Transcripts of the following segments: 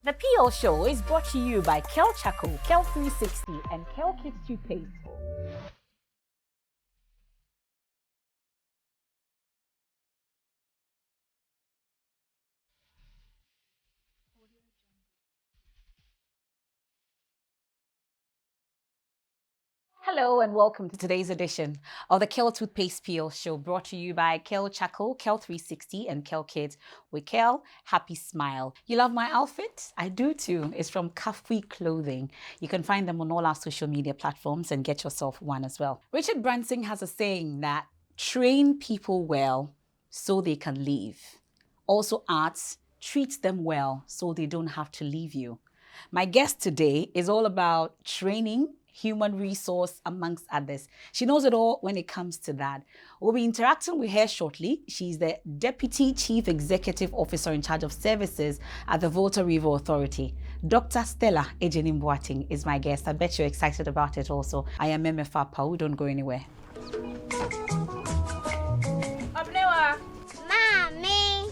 The PL Show is brought to you by Kel Charcoal, Kel 360, and Kel Kids Toothpaste. Hello and welcome to today's edition of the Kel Toothpaste PL Show, brought to you by Kel Charcoal, Kel 360, and Kel Kids. With Kel, happy smile. You love my outfit? I do too. It's from Kafui Clothing. You can find them on all our social media platforms and get yourself one as well. Richard Branson has a saying that train people well so they can leave. Also adds, treat them well so they don't have to leave you. My guest today is all about training, human resource, amongst others. She knows it all when it comes to that. We'll be interacting with her shortly. She's the Deputy Chief Executive Officer in charge of services at the Volta River Authority. Dr. Stella Agyenim-Boateng is my guest. I bet you're excited about it also. I am Emefa, Apawu. Don't go anywhere. Mommy.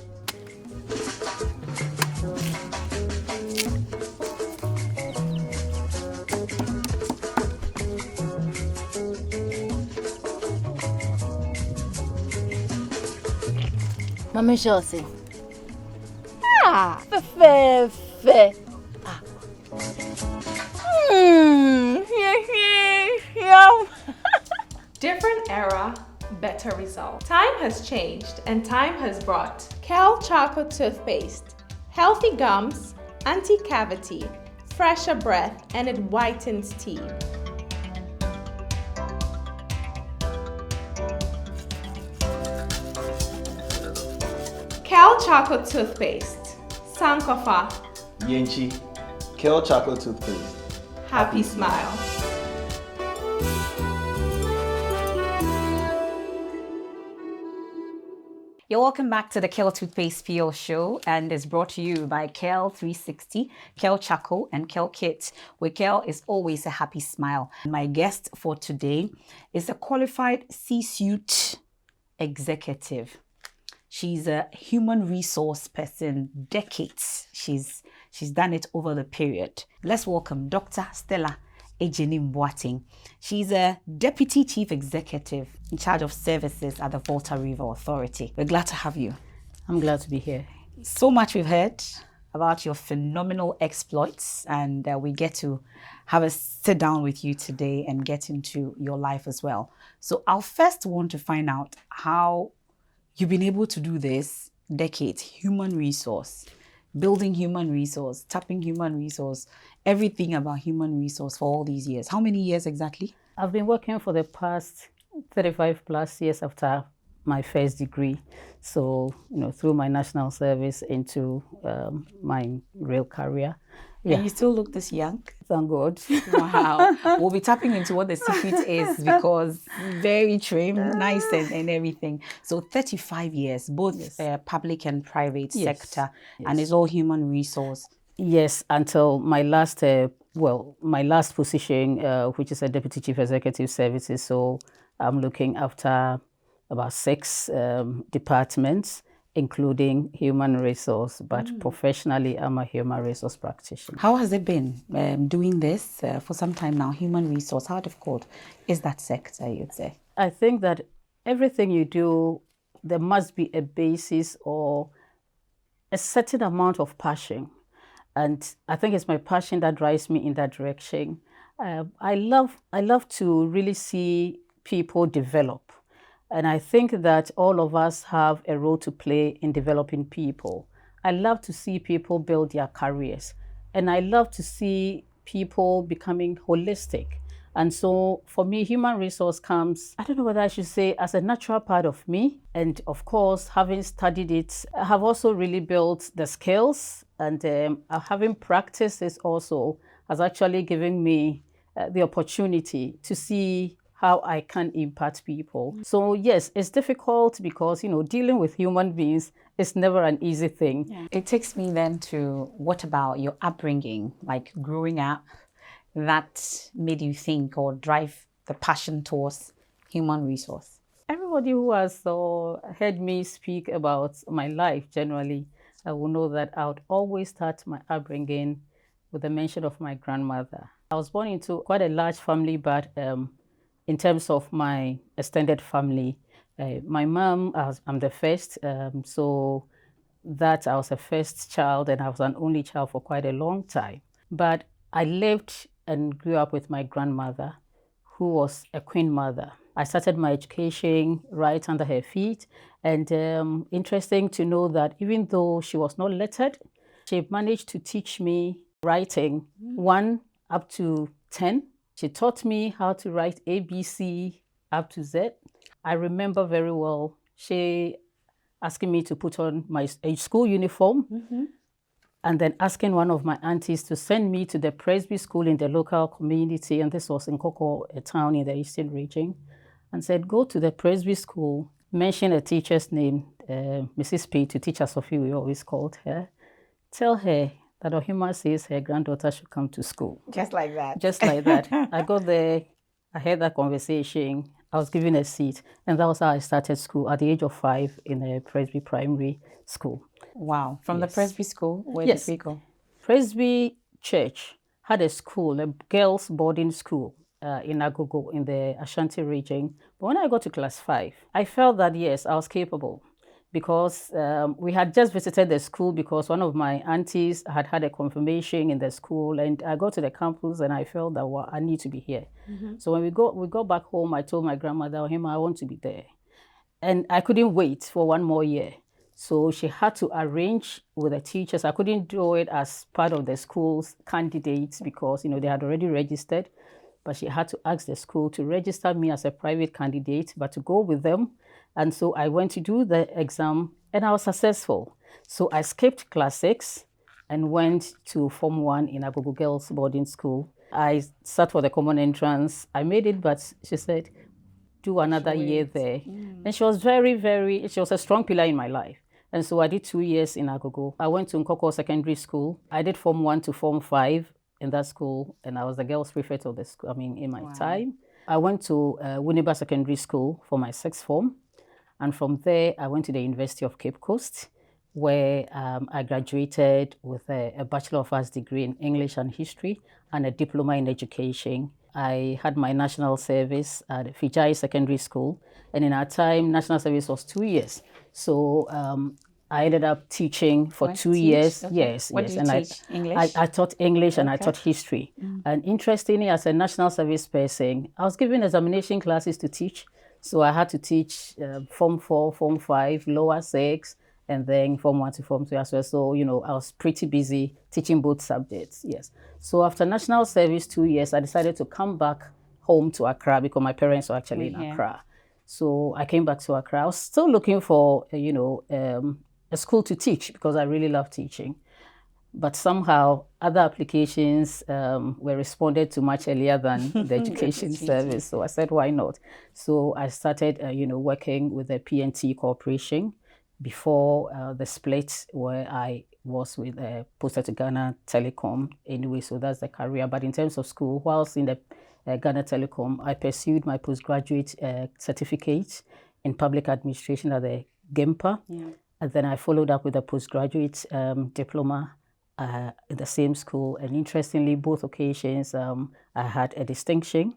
Mama Josie. Fe. Different era, better result. Time has changed and time has brought Kel Charcoal Toothpaste, healthy gums, anti-cavity, fresher breath, and it whitens teeth. Kel Charcoal Toothpaste, Sankofa, Yenchi, Kel Chocolate Toothpaste. happy smile. You're welcome back to the Kel Toothpaste PL Show, and it's brought to you by Kel 360, Kel Charcoal, and Kel Kids. With Kel is always a happy smile. My guest for today is a qualified C-suite executive. She's a human resource person, decades. She's done it over the period. Let's welcome Dr. Stella Agyenim-Boateng. She's a Deputy Chief Executive in charge of services at the Volta River Authority. We're glad to have you. I'm glad to be here. So much we've heard about your phenomenal exploits, and we get to have a sit down with you today and get into your life as well. So I'll first want to find out how you've been able to do this decades, human resource, building human resource, tapping human resource, everything about human resource for all these years. How many years exactly? I've been working for the past 35 plus years after my first degree. So, through my national service into my real career. Yeah. And you still look this young. Thank God. Wow. We'll be tapping into what the secret is, because very trained, nice and everything. So 35 years, both Yes. Public and private Yes. sector, Yes. and it's all human resource. Yes, until my last, my last position, which is a Deputy Chief Executive Services. So I'm looking after about 6 departments, including human resource, but professionally, I'm a human resource practitioner. How has it been doing this for some time now? Human resource, how difficult is that sector, you'd say? I think that everything you do, there must be a basis or a certain amount of passion. And I think it's my passion that drives me in that direction. I love to really see people develop. And I think that all of us have a role to play in developing people. I love to see people build their careers. And I love to see people becoming holistic. And so for me, human resource comes, I don't know whether I should say, as a natural part of me. And of course, having studied it, I have also really built the skills. And having practiced this also has actually given me the opportunity to see how I can impact people. So yes, it's difficult because, dealing with human beings is never an easy thing. Yeah. It takes me then to, what about your upbringing, like growing up, that made you think or drive the passion towards human resource? Everybody who has heard me speak about my life generally I will know that I would always start my upbringing with the mention of my grandmother. I was born into quite a large family, but in terms of my extended family, my mom, I'm the first, so that I was a first child and I was an only child for quite a long time. But I lived and grew up with my grandmother, who was a queen mother. I started my education right under her feet. And interesting to know that even though she was not lettered, she managed to teach me writing 1 up to 10. She taught me how to write ABC up to Z. I remember very well she asking me to put on my school uniform and then asking one of my aunties to send me to the Presby school in the local community. And this was in Koko, a town in the Eastern region, and said, go to the Presby school, mention a teacher's name, Mrs. P, to teacher Sophie, we always called her. Tell her that Ohima says her granddaughter should come to school. Just like that. Just like that. I got there, I had that conversation, I was given a seat, and that was how I started school at the age of 5 in a Presby primary school. Wow. From the Presby school, where Yes. did we go? Presby Church had a school, a girls' boarding school in Agogo in the Ashanti region. But when I got to class 5, I felt that, yes, I was capable because we had just visited the school because one of my aunties had had a confirmation in the school, and I got to the campus and I felt that, well, I need to be here. So when we got back home, I told my grandmother, Ohima, I want to be there. And I couldn't wait for 1 more year. So she had to arrange with the teachers. I couldn't do it as part of the school's candidates because, they had already registered. But she had to ask the school to register me as a private candidate, but to go with them. And so I went to do the exam and I was successful. So I skipped class 6 and went to Form 1 in Agogo Girls Boarding School. I sat for the common entrance. I made it, but she said, do another year there. And she was she was a strong pillar in my life. And so I did 2 years in Agogo. I went to Nkoko Secondary School. I did Form 1 to Form 5 in that school, and I was the girls' prefect of the school, in my time. I went to Winneba Secondary School for my 6th form. And from there, I went to the University of Cape Coast, where I graduated with a Bachelor of Arts degree in English and History and a diploma in education. I had my national service at Fijai Secondary School, and in our time, national service was 2 years. So I ended up teaching for 2 years. Okay. Yes, what yes. Did you teach? English? I taught English and I taught history. And interestingly, as a national service person, I was given examination classes to teach. So I had to teach Form 4, Form 5, lower 6, and then Form 1 to Form 2 as well. So, I was pretty busy teaching both subjects, yes. So after national service 2 years, I decided to come back home to Accra because my parents were actually in Accra. So I came back to Accra. I was still looking for, a school to teach because I really love teaching. But somehow other applications were responded to much earlier than the education service. So I said, why not? So I started, working with the PNT Corporation before the split where I was with posted to Ghana Telecom anyway. So that's the career. But in terms of school, whilst in the Ghana Telecom, I pursued my postgraduate certificate in public administration at the GIMPA. And then I followed up with a postgraduate diploma in the same school. And interestingly, both occasions, I had a distinction.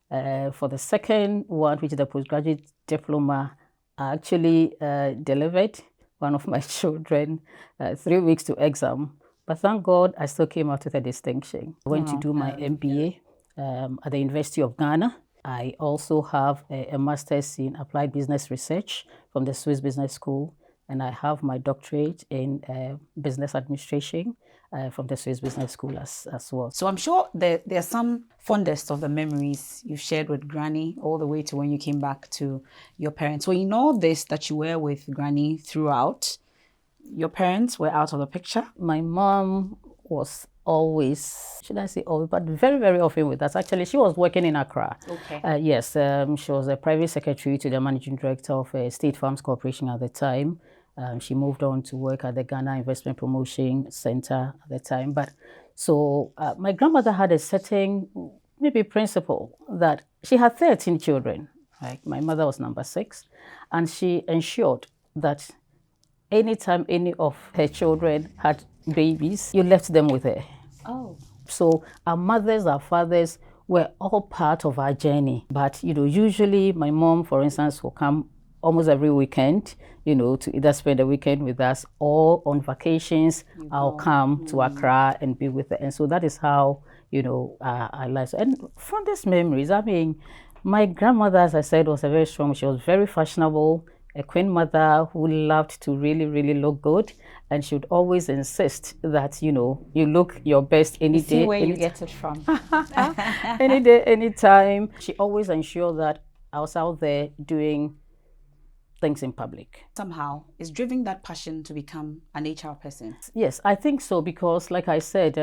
For the second one, which is the postgraduate diploma, I actually delivered one of my children 3 weeks to exam. But thank God, I still came out with a distinction. I went to do my MBA at the University of Ghana. I also have a master's in applied business research from the Swiss Business School. And I have my doctorate in business administration from the Swiss Business School as well. So I'm sure there are some fondest of the memories you've shared with Granny all the way to when you came back to your parents. Well, this, that you were with Granny throughout, your parents were out of the picture? My mom was always, should I say always, but very, very often with us. Actually, she was working in Accra. Okay. Yes, she was a private secretary to the managing director of State Farms Corporation at the time. She moved on to work at the Ghana Investment Promotion Center at the time. But so my grandmother had a certain maybe principle that she had 13 children. Right? My mother was number 6, and she ensured that anytime any of her children had babies, you left them with her. Oh. So our mothers, our fathers were all part of our journey. But, usually my mom, for instance, will come almost every weekend, to either spend the weekend with us or on vacations, I'll come to Accra and be with her. And so that is how, our lives. And fondest memories, I mean, my grandmother, as I said, was a very strong, she was very fashionable, a queen mother who loved to really, really look good. And she would always insist that, you look your best any day. See where you get it from. Any day, anytime. She always ensured that I was out there doing things in public. Somehow, it's driven that passion to become an HR person. Yes, I think so, because like I said,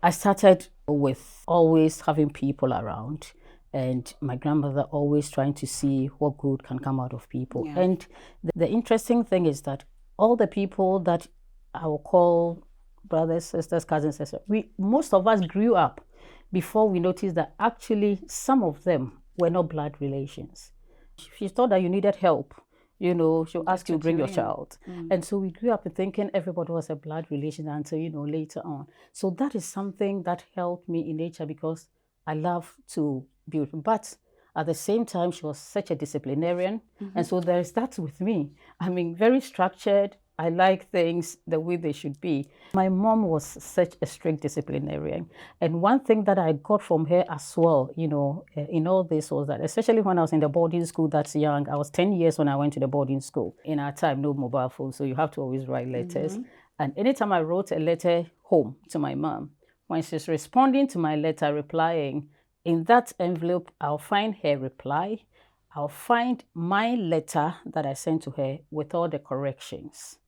I started with always having people around, and my grandmother always trying to see what good can come out of people. Yeah. And the interesting thing is that all the people that I will call brothers, sisters, cousins, most of us grew up before we noticed that actually some of them were not blood relations. She thought that you needed help. She'll ask you to bring your child. And so we grew up thinking everybody was a blood relation until, later on. So that is something that helped me in nature, because I love to build. But at the same time, she was such a disciplinarian. And so there is that with me. I mean, very structured. I like things the way they should be. My mom was such a strict disciplinarian. And one thing that I got from her as well, in all this was that, especially when I was in the boarding school that's young, I was 10 years when I went to the boarding school. In our time, no mobile phone, so you have to always write letters. And anytime I wrote a letter home to my mom, when she's responding to my letter, replying, in that envelope, I'll find her reply. I'll find my letter that I sent to her with all the corrections.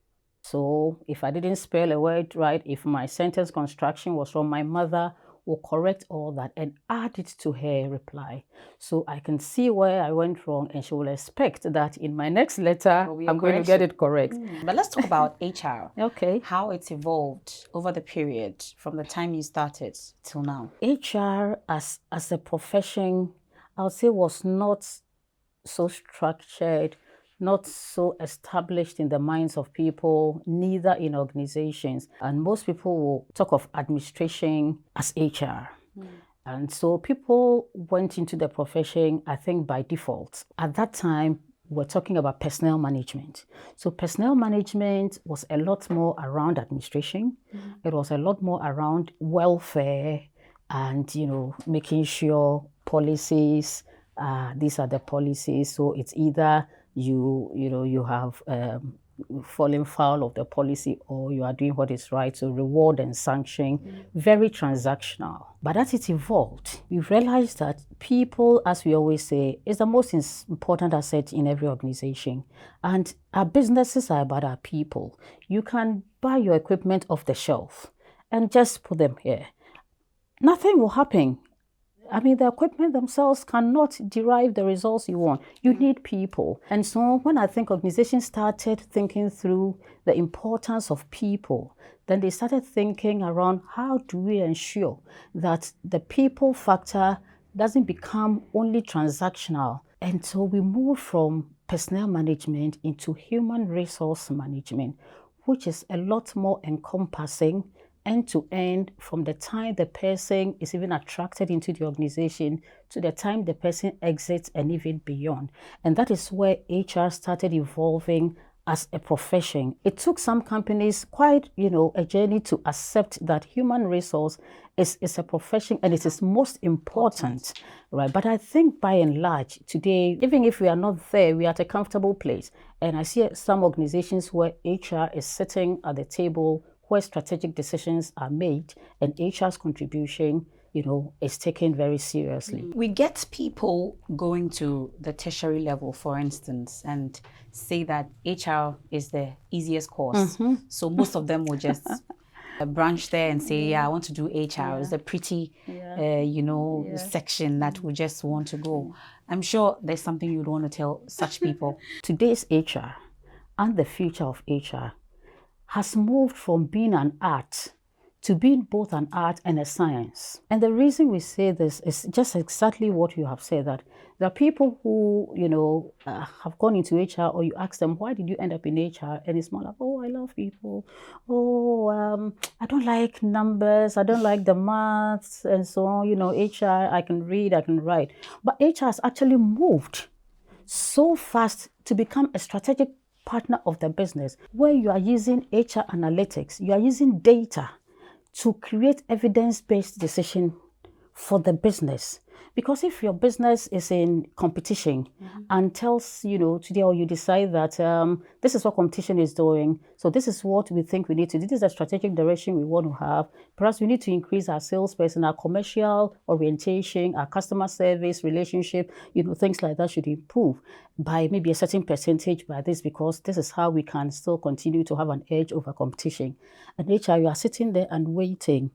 So if I didn't spell a word right, if my sentence construction was wrong, my mother will correct all that and add it to her reply. So I can see where I went wrong, and she will expect that in my next letter, I'm going to get it correct. But let's talk about HR. Okay. How it's evolved over the period from the time you started till now. HR as a profession, I would say, was not so structured, not so established in the minds of people, neither in organizations. And most people will talk of administration as HR. And so people went into the profession, I think, by default. At that time, we're talking about personnel management. So personnel management was a lot more around administration. It was a lot more around welfare and, making sure policies, these are the policies. So it's either you have fallen foul of the policy, or you are doing what is right, so reward and sanction, very transactional. But as it evolved, we realized that people, as we always say, is the most important asset in every organization. And our businesses are about our people. You can buy your equipment off the shelf and just put them here. Nothing will happen. I mean, the equipment themselves cannot derive the results you want. You need people. And so when I think organizations started thinking through the importance of people, then they started thinking around, how do we ensure that the people factor doesn't become only transactional? And so we moved from personnel management into human resource management, which is a lot more encompassing, end to end, from the time the person is even attracted into the organization to the time the person exits and even beyond. And that is where HR started evolving as a profession. It took some companies quite, a journey to accept that human resource is a profession and it is most important, right? But I think by and large today, even if we are not there, we are at a comfortable place. And I see some organizations where HR is sitting at the table where strategic decisions are made, and HR's contribution, is taken very seriously. We get people going to the tertiary level, for instance, and say that HR is the easiest course. So most of them will just branch there and say, I want to do HR. It's a pretty, section that we just want to go. I'm sure there's something you'd want to tell such people. Today's HR and the future of HR has moved from being an art to being both an art and a science. And the reason we say this is just exactly what you have said, that there are people who, have gone into HR, or you ask them, why did you end up in HR? And it's more like, oh, I love people. Oh, I don't like numbers. I don't like the maths and so on. HR, I can read, I can write. But HR has actually moved so fast to become a strategic partner of the business, where you are using HR analytics, you are using data to create evidence-based decision for the business. Because if your business is in competition and tells, today, or you decide that this is what competition is doing, so this is what we think we need to do, this is the strategic direction we want to have. Perhaps we need to increase our salesperson, our commercial orientation, our customer service relationship, things like that should improve by maybe a certain percentage by this, because this is how we can still continue to have an edge over competition. And HR, you are sitting there and waiting.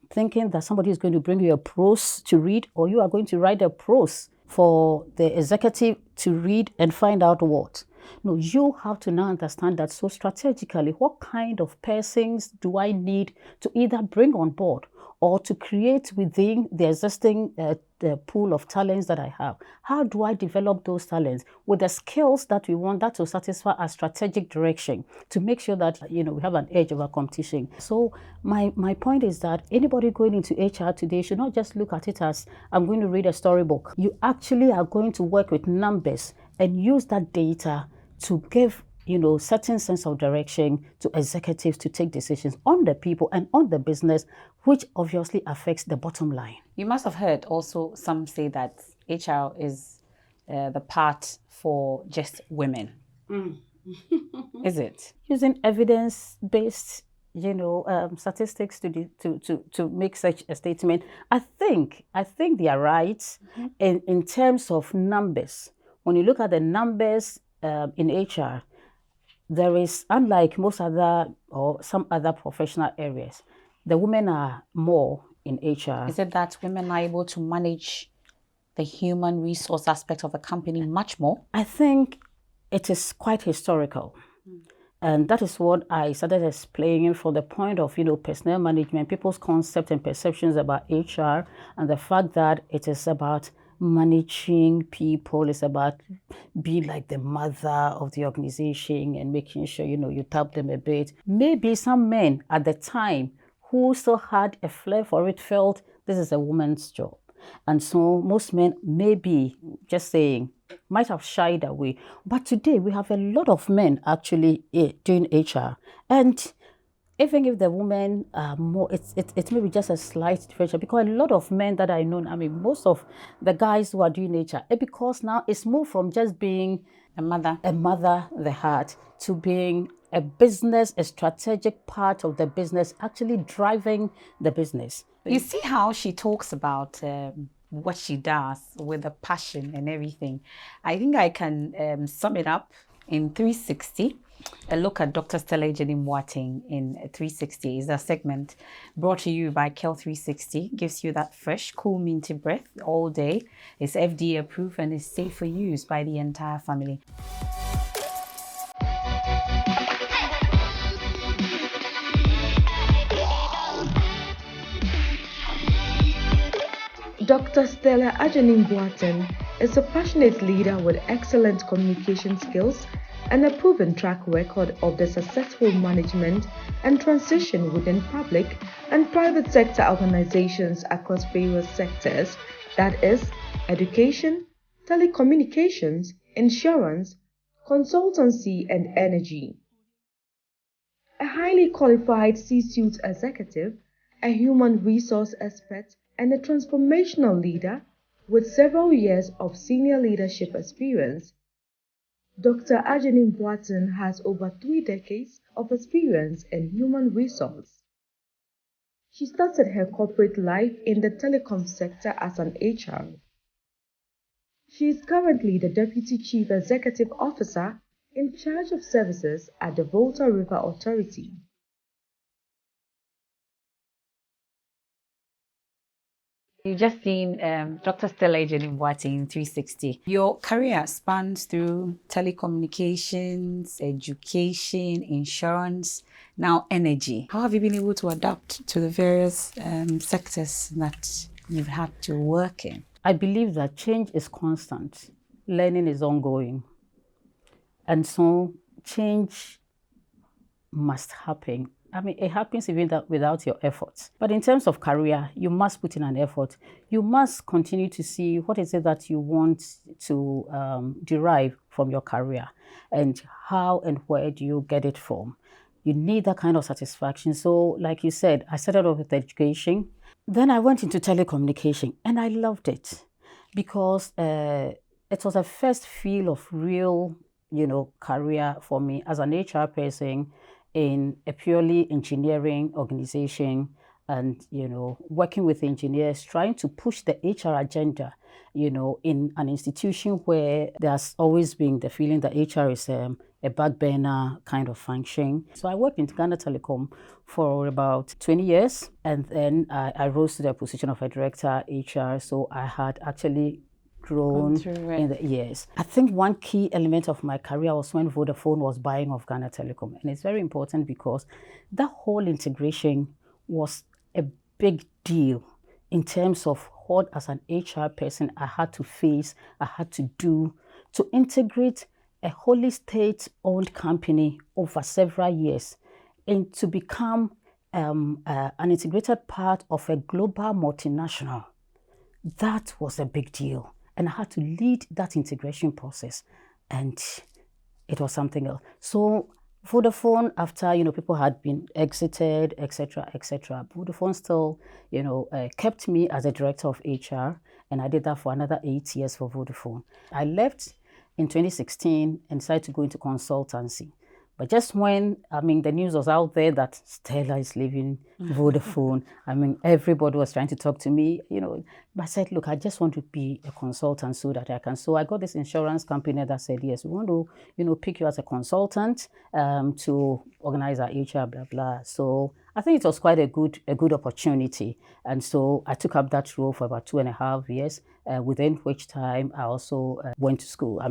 Thinking that somebody is going to bring you a prose to read, or you are going to write a prose for the executive to read and find out what. No, you have to now understand that. So strategically, what kind of persons do I need to either bring on board or to create within the existing the pool of talents that I have? How do I develop those talents with the skills that we want, that will satisfy our strategic direction, to make sure that we have an edge over competition? So my point is that anybody going into HR today should not just look at it as, I'm going to read a storybook. You actually are going to work with numbers and use that data to give certain sense of direction to executives to take decisions on the people and on the business, which obviously affects the bottom line. You must have heard also some say that HR is the part for just women. Is it? Using evidence-based statistics to make such a statement, I think they are right in terms of numbers. When you look at the numbers in HR, there is, unlike most other or some other professional areas, the women are more in HR. Is it that women are able to manage the human resource aspect of the company much more? I think it is quite historical. And that is what I started explaining from the point of, personnel management, people's concepts and perceptions about HR, and the fact that it is about managing people, it's about being like the mother of the organization and making sure, you tap them a bit. Maybe some men at the time who still had a flair for it felt this is a woman's job. And so most men, maybe just saying, might have shied away. But today we have a lot of men actually doing HR. And even if the women are more, it's maybe just a slight differential, because a lot of men that I know, most of the guys who are doing HR, because now it's moved from just being a mother, the heart, to being a business, a strategic part of the business, actually driving the business. You see how she talks about what she does with the passion and everything. I think I can sum it up in 360. A look at Dr. Stella Agyenim-Boateng in 360 is a segment brought to you by Kel 360. Gives you that fresh, cool, minty breath all day. It's FDA approved and is safe for use by the entire family. Dr. Stella Agyenim-Boateng is a passionate leader with excellent communication skills and a proven track record of the successful management and transition within public and private sector organizations across various sectors, that is, education, telecommunications, insurance, consultancy, and energy. A highly qualified C-suite executive, a human resource expert, and a transformational leader with several years of senior leadership experience, Dr. Agyenim-Boateng has over 3 decades of experience in human resource. She started her corporate life in the telecom sector as an HR. She is currently the Deputy Chief Executive Officer in charge of services at the Volta River Authority. You've just seen Dr. Stella Agyenim-Boateng 360. Your career spans through telecommunications, education, insurance, now energy. How have you been able to adapt to the various sectors that you've had to work in? I believe that change is constant. Learning is ongoing. And so change must happen. I mean, it happens even without your efforts. But in terms of career, you must put in an effort. You must continue to see what is it that you want to derive from your career and how and where do you get it from. You need that kind of satisfaction. So like you said, I started off with education. Then I went into telecommunication and I loved it because it was a first feel of real, career for me as an HR person in a purely engineering organization and, working with engineers, trying to push the HR agenda, in an institution where there's always been the feeling that HR is a back burner kind of function. So I worked in Ghana Telecom for about 20 years, and then I rose to the position of a director HR. So I had actually grown in the years. I think one key element of my career was when Vodafone was buying off Ghana Telecom. And it's very important because that whole integration was a big deal in terms of what, as an HR person, I had to face, I had to do to integrate a wholly state-owned company over several years and to become an integrated part of a global multinational. That was a big deal. And I had to lead that integration process, and it was something else. So Vodafone, after people had been exited, etc., Vodafone still, kept me as a director of HR, and I did that for another 8 years for Vodafone. I left in 2016 and decided to go into consultancy. But just when, the news was out there that Stella is leaving Vodafone, everybody was trying to talk to me, But I said, look, I just want to be a consultant so that I can. So I got this insurance company that said, yes, we want to, pick you as a consultant to organize our HR, blah, blah. So I think it was quite a good opportunity. And so I took up that role for about 2.5 years, within which time I also went to school.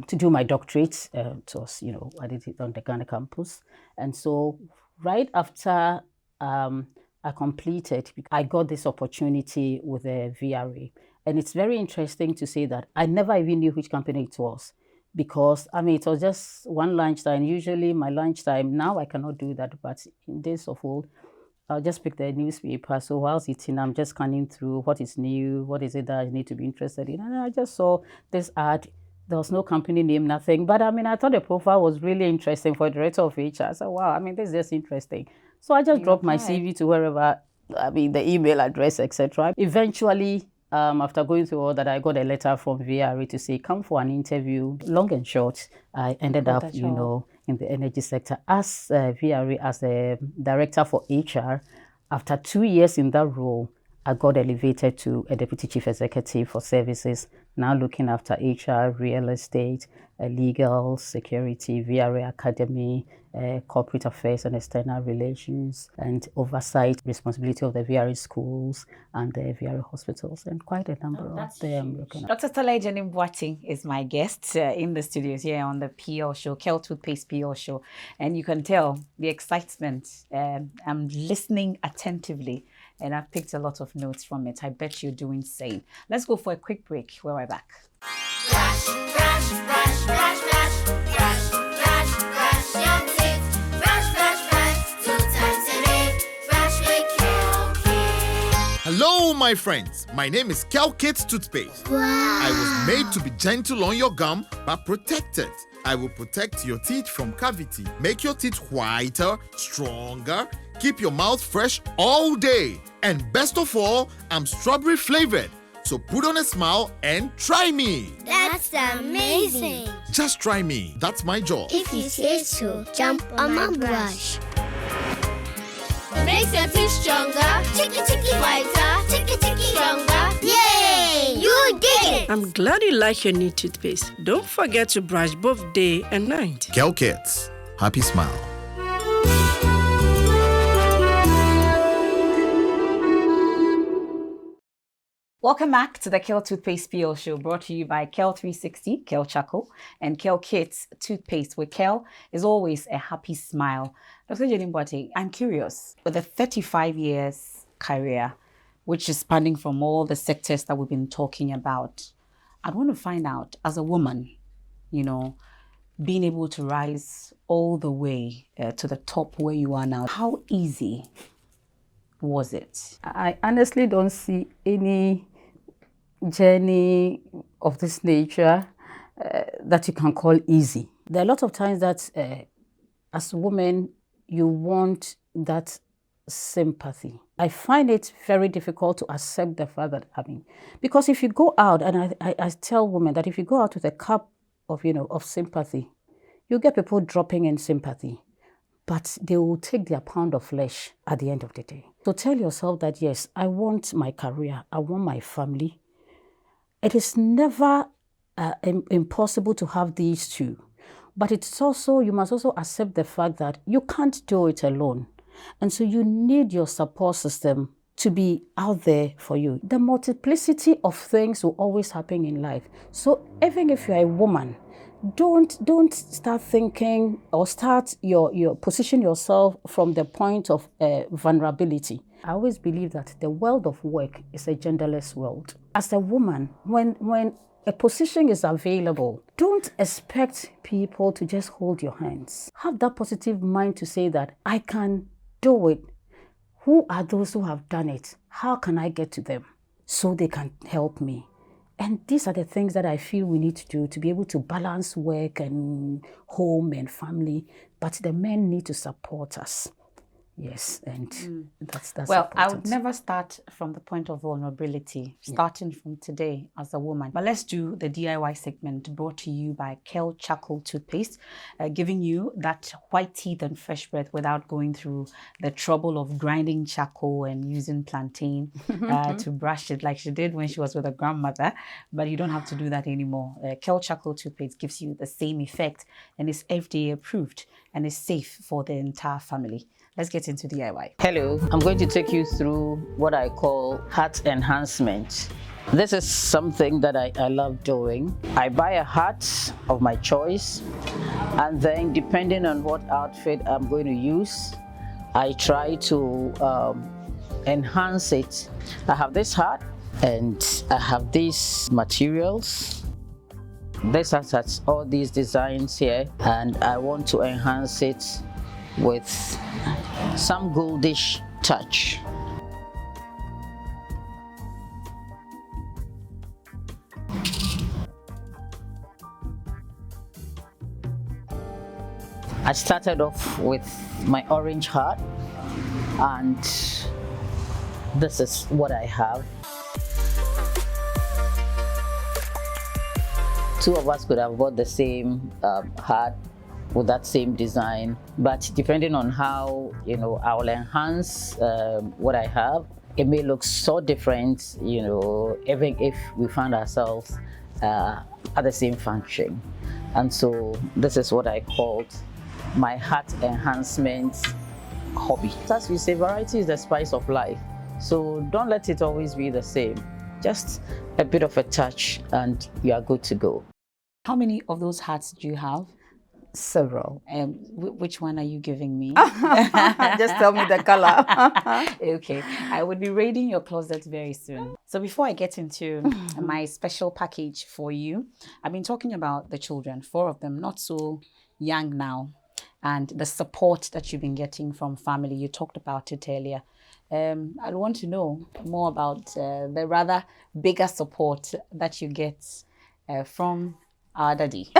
To do my doctorate. It was, I did it on the Ghana campus. And so right after I completed, I got this opportunity with the VRA. And it's very interesting to say that I never even knew which company it was because, it was just one lunchtime. Usually my lunchtime, now I cannot do that, but in days of old, I'll just pick the newspaper. So whilst eating, I'm just scanning through what is new, what is it that I need to be interested in. And I just saw this ad. There was no company name, nothing. But I thought the profile was really interesting for a director of HR. I said, wow, this is just interesting. So I just dropped my CV to wherever, the email address, etc. Eventually, after going through all that, I got a letter from VRA to say, come for an interview. Long and short, I ended up, in the energy sector as VRA, as a director for HR. After 2 years in that role, I got elevated to a deputy chief executive for services, now looking after HR, real estate, legal, security, VRA Academy, corporate affairs and external relations, and oversight responsibility of the VRA schools and the VRA hospitals, and quite a number of them. Dr. Stella Agyenim-Boateng is my guest in the studios here on the PL show, Kel Toothpaste PL show. And you can tell the excitement. I'm listening attentively. And I've picked a lot of notes from it. I bet you're doing the same. Let's go for a quick break. We'll be right back. Brush, brush, brush, brush, brush, brush, brush, brush your teeth. Brush, brush, brush, 2 times a day. Brush with Kel Kids. Hello, my friends. My name is Kel Kids Toothpaste. Wow. I was made to be gentle on your gum, but protected. I will protect your teeth from cavity, make your teeth whiter, stronger, keep your mouth fresh all day. And best of all, I'm strawberry flavored. So put on a smile and try me. That's amazing. Just try me. That's my job. If you say so, jump on my brush. Makes your teeth stronger. Chicky, chicky, whiter. Chicky, chicky, stronger. Yay! You did it! I'm glad you like your new toothpaste. Don't forget to brush both day and night. Kel Kids. Happy smile. Welcome back to the Kale Toothpaste PL Show, brought to you by Kale 360, Kale Charcoal, and Kale Kids Toothpaste, where Kale is always a happy smile. Dr. Agyenim-Boateng, I'm curious, with a 35 years career, which is spanning from all the sectors that we've been talking about, I'd want to find out, as a woman, you know, being able to rise all the way to the top where you are now, how easy was it? I honestly don't see any journey of this nature that you can call easy. There are a lot of times that as a woman, you want that sympathy. I find it very difficult to accept the fact that, because if you go out, and I tell women that if you go out with a cup of sympathy, you get people dropping in sympathy, but they will take their pound of flesh at the end of the day. So tell yourself that, yes, I want my career, I want my family. It is never impossible to have these two, but it's also, you must also accept the fact that you can't do it alone. And so you need your support system to be out there for you. The multiplicity of things will always happen in life. So even if you're a woman, don't start thinking or start your position yourself from the point of vulnerability. I always believe that the world of work is a genderless world. As a woman, when a position is available, don't expect people to just hold your hands. Have that positive mind to say that I can do it. Who are those who have done it? How can I get to them so they can help me? And these are the things that I feel we need to do to be able to balance work and home and family. But the men need to support us. Yes, and that's well, important. I would never start from the point of vulnerability, starting from today as a woman. But let's do the DIY segment, brought to you by Kale Charcoal Toothpaste, giving you that white teeth and fresh breath without going through the trouble of grinding charcoal and using plantain to brush it like she did when she was with her grandmother. But you don't have to do that anymore. Kale Charcoal Toothpaste gives you the same effect and is FDA approved and is safe for the entire family. Let's get into DIY. Hello, I'm going to take you through what I call hat enhancement. This is something that I love doing. I buy a hat of my choice, and then depending on what outfit I'm going to use, I try to enhance it. I have this hat and I have these materials. This hat has all these designs here, and I want to enhance it with some goldish touch. I started off with my orange hat, and this is what I have. Two of us could have bought the same hat with that same design, but depending on how I will enhance what I have, it may look so different, even if we find ourselves at the same function. And so this is what I called my hat enhancement hobby. As we say, variety is the spice of life, so don't let it always be the same. Just a bit of a touch and you are good to go. How many of those hats do you have? Several. Which one are you giving me? Just tell me the color. Okay, I would be raiding your closet very soon. So before I get into my special package for you, I've been talking about the children, 4 of them, not so young now, and the support that you've been getting from family. You talked about it earlier. I want to know more about the rather bigger support that you get from our daddy.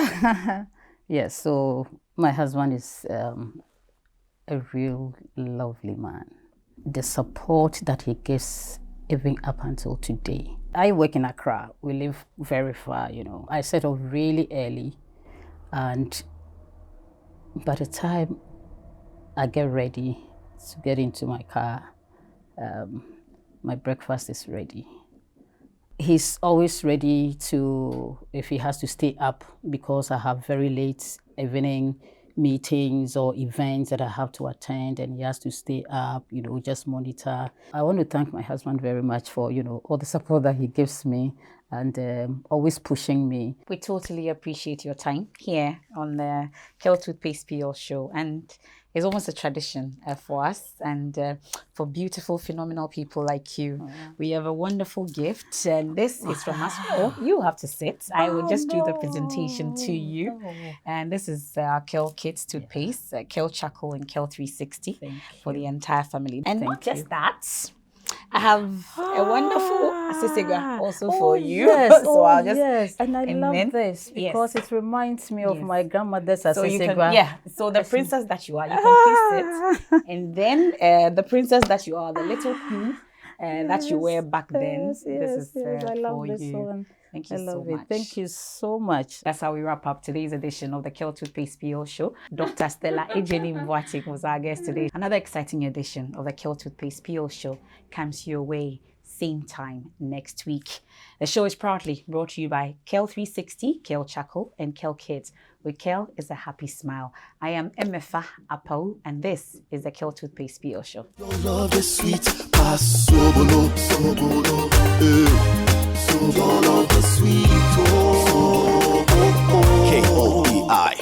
Yes, so my husband is a real lovely man. The support that he gives even up until today. I work in Accra. We live very far, I set off really early, and by the time I get ready to get into my car, my breakfast is ready. He's always ready to, if he has to stay up because I have very late evening meetings or events that I have to attend, and he has to stay up, just monitor. I want to thank my husband very much for, all the support that he gives me and always pushing me. We totally appreciate your time here on the Kel Toothpaste PL show, and it's almost a tradition for us and for beautiful, phenomenal people like you. We have a wonderful gift, and this is from us. Oh, you have to sit. I will just do the presentation to you. And this is Kel Kids Toothpaste, Kel Charcoal and Kel 360 for the entire family. And not just that, I have a wonderful assisiga also for you. Yes, So I'll just, and I love this because it reminds me of my grandmother's assisiga. So the princess that you are, you can kiss it. And then the princess that you are, the little queen that you were back then. This is I love for this you. one. Thank you I love so it. much. Thank you so much. That's how we wrap up today's edition of the Kel Toothpaste PL show. Dr. Stella Agyenim-Boateng was our guest today. Another exciting edition of the Kel Toothpaste PL show comes your way same time next week. The show is proudly brought to you by Kel 360, Kel Charcoal, and Kel Kids. With Kel is a happy smile. I am Emefa Apawu, and this is the Kel Toothpaste PL show. Your love is sweet, pass sobolo, sobolo, your love is sweet, K-O-E-I,